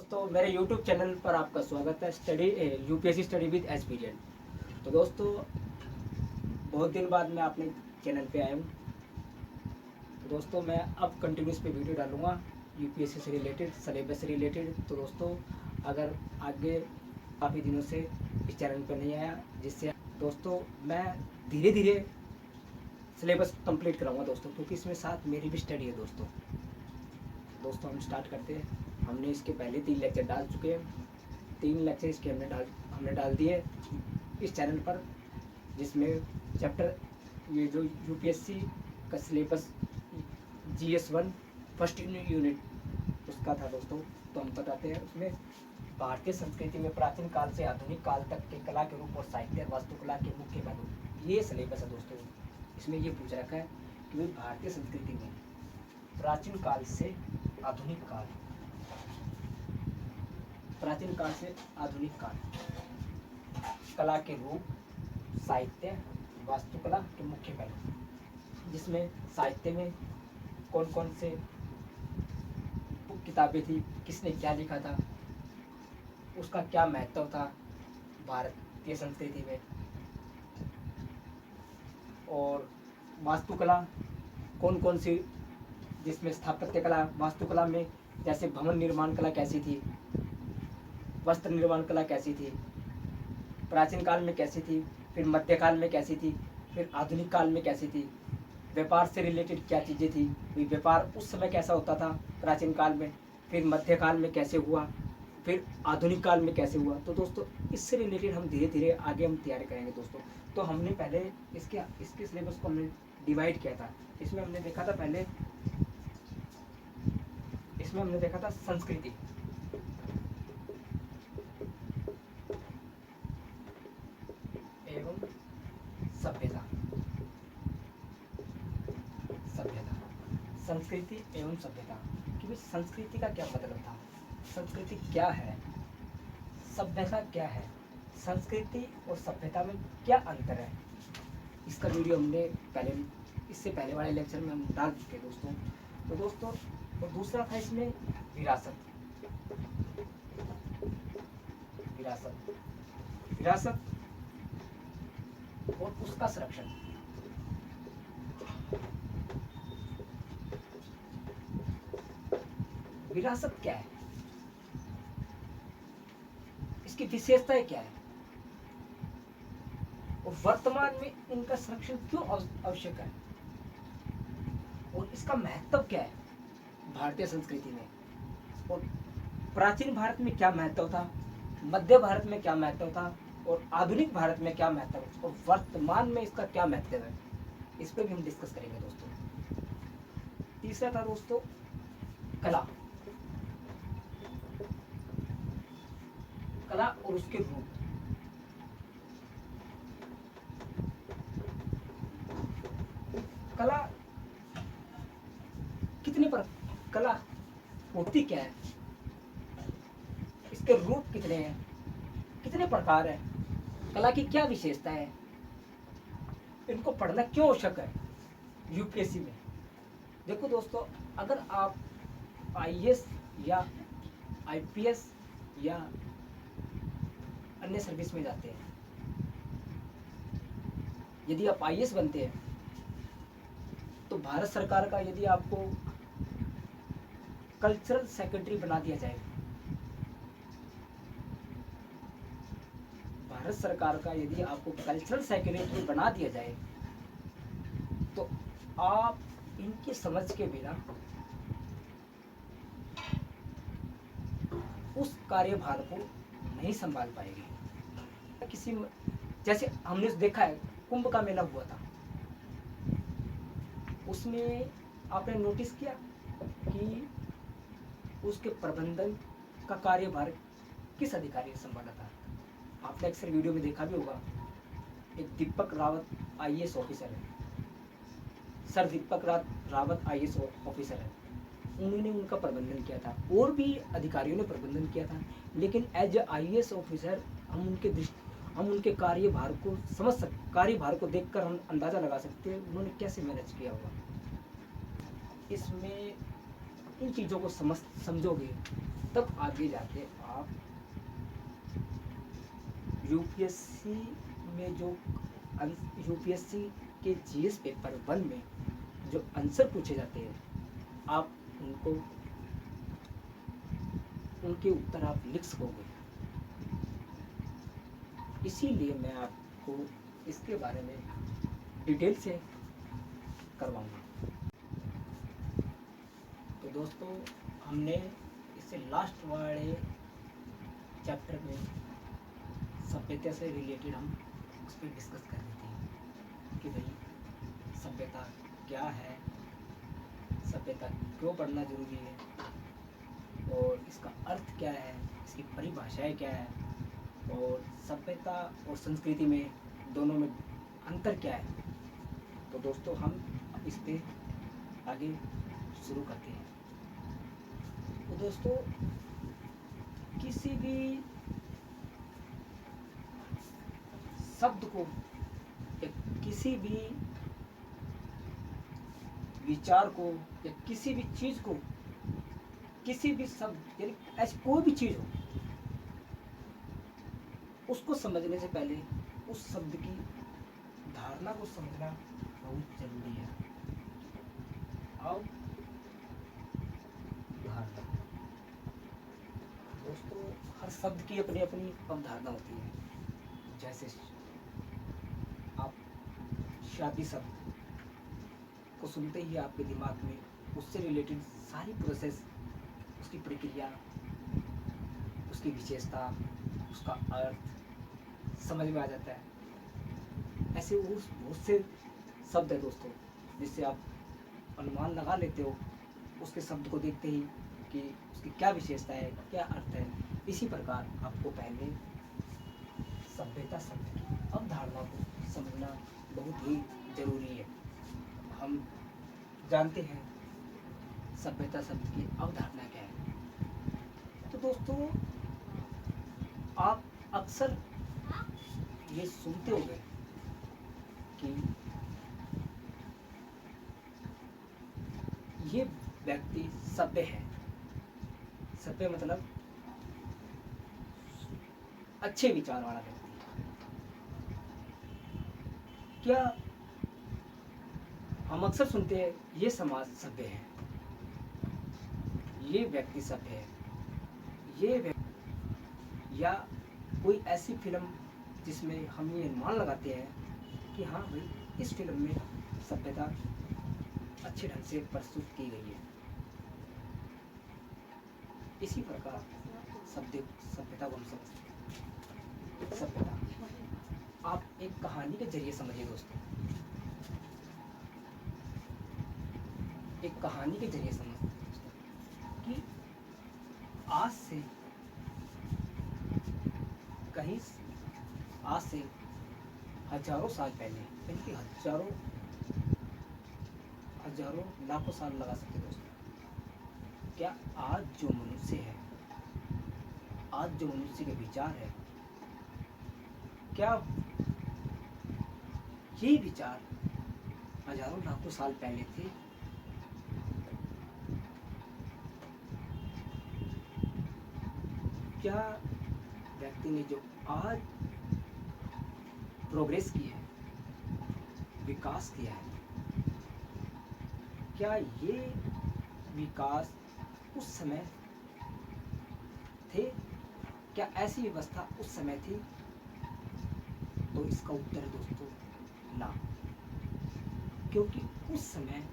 दोस्तों, मेरे YouTube channel पर आपका स्वागत है। UPSC study with Aspirian. तो दोस्तों, बहुत दिन बाद मैं अपने चैनल पे आया हूँ। तो दोस्तों, मैं अब कंटिन्यूस पे वीडियो डालूँगा यूपीएससी से रिलेटेड, सिलेबस से रिलेटेड। तो दोस्तों, अगर आगे काफ़ी दिनों से इस चैनल पर नहीं आया, जिससे दोस्तों मैं धीरे धीरे सिलेबस कंप्लीट कराऊँगा दोस्तों, क्योंकि इसमें साथ मेरी भी स्टडी है दोस्तों। हम स्टार्ट करते हैं। हमने इसके पहले 3 लेक्चर डाल चुके हैं। 3 लेक्चर इसके हमने डाल दिए इस चैनल पर, जिसमें चैप्टर ये जो यूपीएससी का सिलेबस GS1 फर्स्ट यूनिट उसका था दोस्तों। तो हम बताते हैं उसमें भारतीय संस्कृति में प्राचीन काल से आधुनिक काल तक के कला के रूप और साहित्य और वास्तुकला के मुख्य पहलू, ये सिलेबस है दोस्तों। इसमें ये पूछ रखा है कि भाई भारतीय संस्कृति में प्राचीन काल से आधुनिक काल, प्राचीन काल से आधुनिक काल, कला के रूप, साहित्य, वास्तुकला के मुख्य पहलू, जिसमें साहित्य में कौन कौन से किताबें थी, किसने क्या लिखा था, उसका क्या महत्व था भारतीय संस्कृति में, और वास्तुकला कौन कौन सी, जिसमें स्थापत्य कला, वास्तुकला में जैसे भवन निर्माण कला कैसी थी, वस्त्र निर्माण कला कैसी थी, प्राचीन काल में कैसी थी, फिर मध्यकाल में कैसी थी, फिर आधुनिक काल में कैसी थी, व्यापार से रिलेटेड क्या चीज़ें थी, व्यापार उस समय कैसा होता था प्राचीन काल में, फिर मध्यकाल में कैसे हुआ, फिर आधुनिक काल में कैसे हुआ। तो दोस्तों, इससे रिलेटेड हम धीरे धीरे आगे हम तैयारी करेंगे दोस्तों। तो हमने पहले इसके सिलेबस को हमने डिवाइड किया था। इसमें हमने देखा था पहले, इसमें हमने देखा था संस्कृति, एवं सभ्यता, संस्कृति एवं सभ्यता। कि संस्कृति का क्या मतलब था, संस्कृति क्या है, सभ्यता क्या है, संस्कृति और सभ्यता में क्या अंतर है, इसका वीडियो हमने इससे पहले वाले लेक्चर में हम डाल चुके दोस्तों। तो दोस्तों, और दूसरा था इसमें विरासत, विरासत और उसका संरक्षण। विरासत क्या है, इसकी विशेषताएं क्या है, और वर्तमान में इनका संरक्षण क्यों आवश्यक है, और इसका महत्व क्या है भारतीय संस्कृति में, और प्राचीन भारत में क्या महत्व था, मध्य भारत में क्या महत्व था, और आधुनिक भारत में क्या महत्व है, और वर्तमान में इसका क्या महत्व है, इस पर भी हम डिस्कस करेंगे दोस्तों। तीसरा था दोस्तों कला, कला और उसके रूप। कला कितने पर, कला होती क्या है, इसके रूप कितने हैं, कितने प्रकार है, कला की क्या विशेषता है, इनको पढ़ना क्यों आवश्यक है यूपीएससी में। देखो दोस्तों, अगर आप आईएएस या आईपीएस या अन्य सर्विस में जाते हैं, यदि आप आईएएस बनते हैं तो भारत सरकार का यदि आपको कल्चरल सेक्रेटरी बना दिया जाए, भारत सरकार का यदि आपको कल्चरल सेक्रेटरी बना दिया जाए, तो आप इनकी समझ के बिना उस कार्यभार को नहीं संभाल पाएंगे। जैसे हमने देखा है, कुंभ का मेला हुआ था, उसमें आपने नोटिस किया कि उसके प्रबंधन का कार्यभार किस अधिकारी ने संभाला था। आपने अक्सर वीडियो में देखा भी होगा, एक दीपक रावत आईएएस ऑफिसर है, sir Deepak Rawat IAS officer है, उन्होंने उनका प्रबंधन किया था, और भी अधिकारियों ने प्रबंधन किया था। लेकिन एज ए आईएएस ऑफिसर हम उनके कार्यभार को कार्यभार को देखकर हम अंदाजा लगा सकते हैं उन्होंने कैसे मैनेज किया होगा। इसमें इन चीज़ों को समझोगे तब आगे जाके आप यूपीएससी में जो यूपीएससी के जीएस पेपर 1 में जो आंसर पूछे जाते हैं, आप उनके उत्तर आप लिख सकोगे। इसीलिए मैं आपको इसके बारे में डिटेल से करवाऊंगा। तो दोस्तों, हमने इससे लास्ट वाले चैप्टर में सभ्यता से रिलेटेड हम उस पर डिस्कस कर रहे थे कि भाई सभ्यता क्या है, सभ्यता क्यों पढ़ना ज़रूरी है, और इसका अर्थ क्या है, इसकी परिभाषाएं क्या है, और सभ्यता और संस्कृति में दोनों में अंतर क्या है। तो दोस्तों, हम इस पे आगे शुरू करते हैं। तो दोस्तों, किसी भी शब्द को या किसी भी विचार को या किसी भी चीज को, किसी भी शब्द यानी ऐसी कोई भी चीज हो, उसको समझने से पहले उस शब्द की धारणा को समझना बहुत जरूरी है। अब धारणा, दोस्तों, हर शब्द की अपनी अपनी अवधारणा होती है। जैसे आप शादी शब्द को सुनते ही आपके दिमाग में उससे रिलेटेड सारी प्रोसेस, उसकी प्रक्रिया, उसकी विशेषता, उसका अर्थ समझ में आ जाता है। ऐसे उस बहुत से शब्द है दोस्तों, जिससे आप अनुमान लगा लेते हो उसके शब्द को देखते ही कि उसकी क्या विशेषता है, क्या अर्थ है। इसी प्रकार आपको पहले सभ्यता शब्द की अवधारणा को समझना बहुत ही जरूरी है। हम जानते हैं सभ्यता शब्द की अवधारणा क्या है। तो दोस्तों, आप अक्सर ये सुनते होंगे कि ये व्यक्ति सभ्य है। सभ्य मतलब अच्छे विचार वाला व्यक्ति। क्या हम अक्सर सुनते हैं ये समाज सभ्य है, ये व्यक्ति सभ्य है, ये व्यक्ति, या कोई ऐसी फिल्म जिसमें हम ये अनुमान लगाते हैं कि हाँ भाई, इस फिल्म में सभ्यता अच्छे ढंग से प्रस्तुत की गई है। इसी प्रकार सभ्यता को हम समझते हैं। सभ्यता आप एक कहानी के जरिए समझिए दोस्तों, एक कहानी के जरिए समझते कि आज से हजारों साल पहले, बल्कि हजारों लाखों साल लगा सकते दोस्तों, क्या आज जो मनुष्य है, आज जो मनुष्य के विचार है, क्या ये विचार हजारों लाखों साल पहले थे? क्या व्यक्ति ने जो आज प्रोग्रेस की है, विकास किया है, क्या ये विकास उस समय थे? क्या ऐसी व्यवस्था उस समय थी? तो इसका उत्तर है दोस्तों, ना। क्योंकि उस समय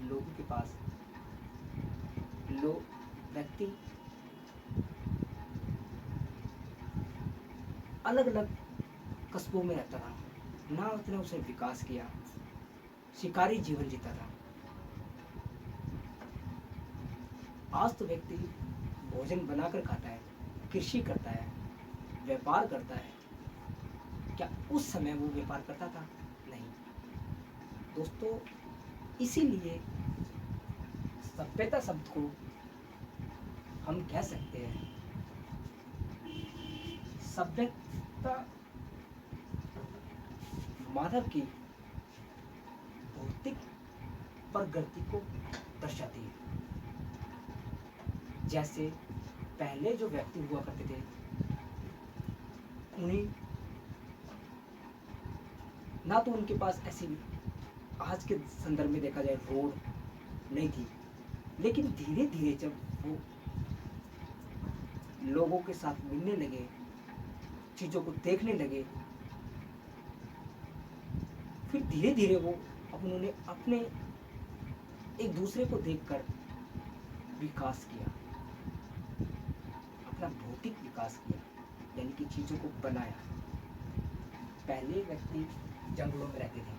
लोगों के पास, व्यक्ति अलग अलग कस्बों में रहता था, ना उतना उसने विकास किया, शिकारी जीवन जीता था। आज तो व्यक्ति भोजन बनाकर खाता है, कृषि करता है, व्यापार करता है। क्या उस समय वो व्यापार करता था? नहीं दोस्तों। इसीलिए सभ्यता शब्द को हम कह सकते हैं, सभ्यता मानव की भौतिक प्रगति को दर्शाती है। जैसे पहले जो व्यक्ति हुआ करते थे उन्हीं ना तो उनके पास ऐसी आज के संदर्भ में देखा जाए रोड नहीं थी, लेकिन धीरे धीरे जब वो लोगों के साथ मिलने लगे, चीज़ों को देखने लगे, फिर धीरे धीरे वो उन्होंने अपने एक दूसरे को देखकर विकास किया, अपना भौतिक विकास किया, यानी कि चीज़ों को बनाया। पहले व्यक्ति जंगलों में रहते थे,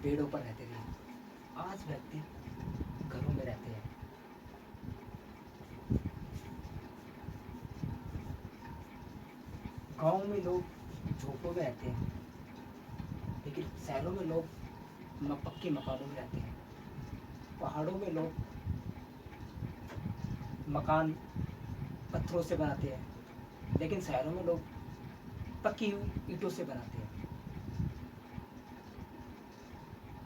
पेड़ों पर रहते थे, आज व्यक्ति घरों में रहते हैं। गांव में लोग झोपड़ों में रहते हैं, लेकिन शहरों में लोग पक्के मकानों में रहते हैं। पहाड़ों में लोग मकान पत्थरों से बनाते हैं, लेकिन शहरों में लोग पक्की हुई ईंटों से बनाते हैं।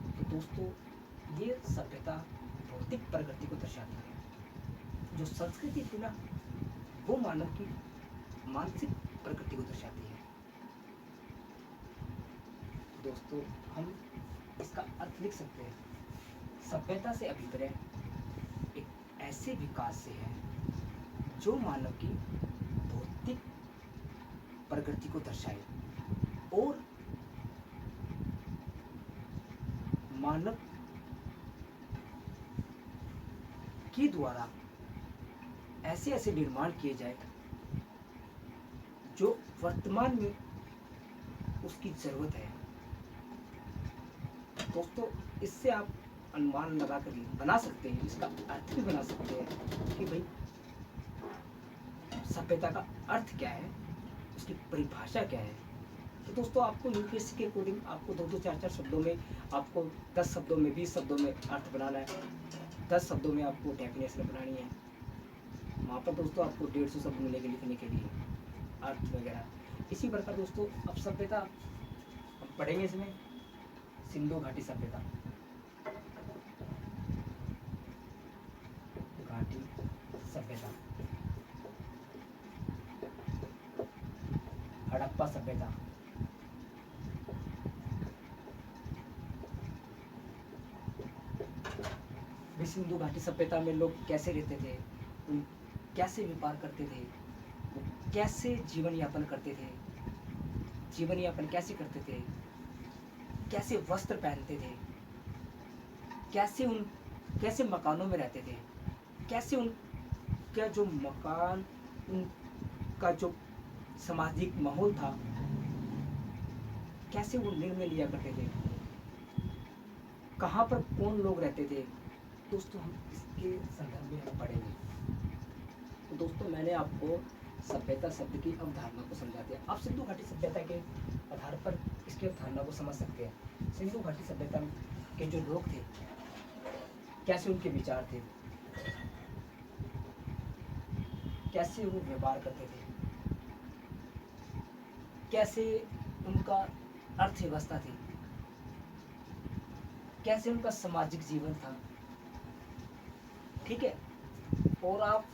तो दोस्तों, ये सभ्यता भौतिक प्रगति को दर्शाती है। जो संस्कृति थी ना, वो मानव की मानसिक प्रगति को दर्शाती है। दोस्तों, हम इसका अर्थ लिख सकते हैं, सभ्यता से अभिप्राय एक ऐसे विकास से है जो मानव की भौतिक प्रगति को दर्शाए और मानव के द्वारा ऐसे ऐसे निर्माण किए जाए जो वर्तमान में उसकी जरूरत है। दोस्तों, इससे आप अनुमान लगा कर बना सकते हैं, इसका अर्थ भी बना सकते हैं कि भाई सभ्यता का अर्थ क्या है, उसकी परिभाषा क्या है। तो दोस्तों, आपको यूपीएससी के अकॉर्डिंग आपको 2-2, 4-4 शब्दों में, आपको 10 शब्दों में, 20 शब्दों में अर्थ बनाना है। 10 शब्दों में आपको डेफिनेशन बनानी है। वहाँ पर दोस्तों आपको 150 शब्द मिलेंगे लिखने के लिए, अर्थ वगैरह। इसी प्रकार दोस्तों, अब सभ्यता हम पढ़ेंगे इसमें सिंधु घाटी सभ्यता, घाटी सभ्यता, हड़प्पा सभ्यता, सिंधु घाटी सभ्यता में लोग कैसे रहते थे, कैसे व्यापार करते थे, कैसे जीवन यापन करते थे, जीवन यापन कैसे करते थे, कैसे वस्त्र पहनते थे, कैसे मकानों में रहते थे, कैसे उनका जो मकान, उनका जो सामाजिक माहौल था, कैसे वो निर्णय लिया करते थे, कहाँ पर कौन लोग रहते थे। दोस्तों, हम इसके संदर्भ में हम पढ़ेंगे। तो दोस्तों, मैंने आपको सभ्यता शब्द की अवधारणा को समझा दिया। आप सिंधु घाटी सभ्यता के आधार पर इसकी अवधारणा को समझ सकते हैं। सिंधु घाटी सभ्यता के जो लोग थे, कैसे उनके विचार थे, कैसे वो व्यवहार करते थे, कैसे उनका अर्थव्यवस्था थी, कैसे उनका सामाजिक जीवन था। ठीक है। और आप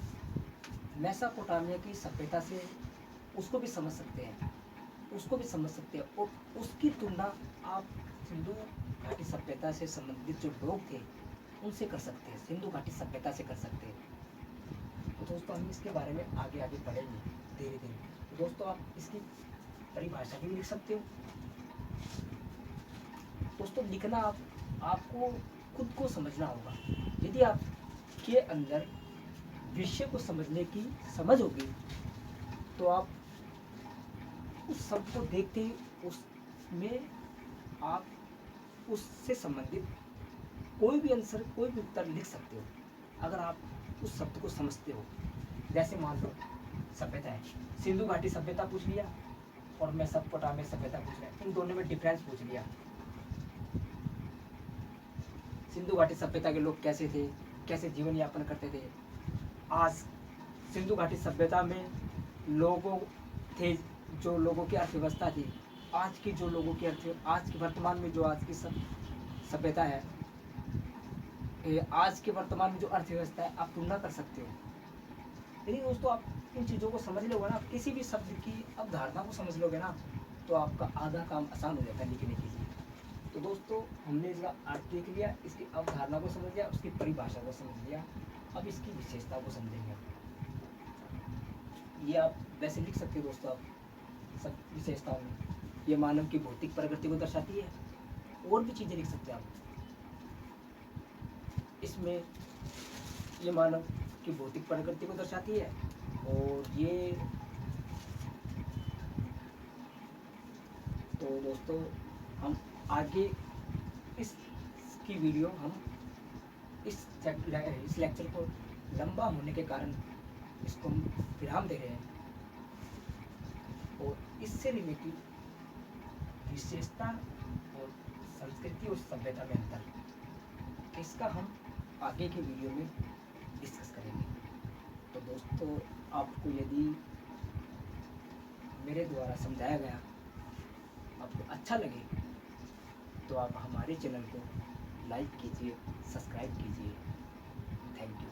मेसोपोटामिया की सभ्यता से उसको भी समझ सकते हैं, और उसकी तुलना आप सिंधु घाटी सभ्यता से संबंधित जो लोग थे उनसे कर सकते हैं, सिंधु घाटी सभ्यता से कर सकते हैं। तो दोस्तों, हम इसके बारे में आगे आगे पढ़ेंगे धीरे धीरे। तो दोस्तों, आप इसकी परिभाषा भी लिख सकते हो। दोस्तों, लिखना आपको खुद को समझना होगा। यदि आपके अंदर विषय को समझने की समझ होगी तो आप उस शब्द को देखते ही उसमें आप उससे संबंधित कोई भी आंसर, कोई भी उत्तर लिख सकते हो, अगर आप उस शब्द को समझते हो। जैसे मान लो सभ्यता है, सिंधु घाटी सभ्यता पूछ लिया और मेसोपोटामिया सभ्यता पूछ लिया, इन दोनों में डिफरेंस पूछ लिया। सिंधु घाटी सभ्यता के लोग कैसे थे, कैसे जीवन यापन करते थे। आज सिंधु घाटी सभ्यता में लोगों थे, जो लोगों की अर्थव्यवस्था थी, आज की जो लोगों की आज की वर्तमान में जो आज की सभ्यता है, आज के वर्तमान में जो अर्थव्यवस्था है, आप तुलना कर सकते हो। यदि दोस्तों आप इन चीज़ों को समझ लोगे ना, किसी भी शब्द की अवधारणा को समझ लोगे ना, तो आपका आधा काम आसान हो जाता है लिखने के लिए। तो दोस्तों हमने इसका अर्थ देख लिया, इसकी अवधारणा को समझ लिया, उसकी परिभाषा को समझ लिया, अब इसकी विशेषता को समझेंगे। ये आप वैसे लिख सकते हो दोस्तों, आप सब विशेषताओं में ये मानव की भौतिक प्रकृति को दर्शाती है। और भी चीज़ें लिख सकते हैं आप इसमें, ये मानव की भौतिक प्रकृति को दर्शाती है। और ये तो दोस्तों हम आगे इसकी वीडियो हम इस लेक्चर को लंबा होने के कारण इसको हम विराम दे रहे हैं, और इससे रिलेटेड विशेषता और संस्कृति और सभ्यता में अंतर, इसका हम आगे के वीडियो में डिस्कस करेंगे। तो दोस्तों आपको यदि मेरे द्वारा समझाया गया आपको अच्छा लगे तो आप हमारे चैनल को लाइक कीजिए, सब्सक्राइब कीजिए। Thank you.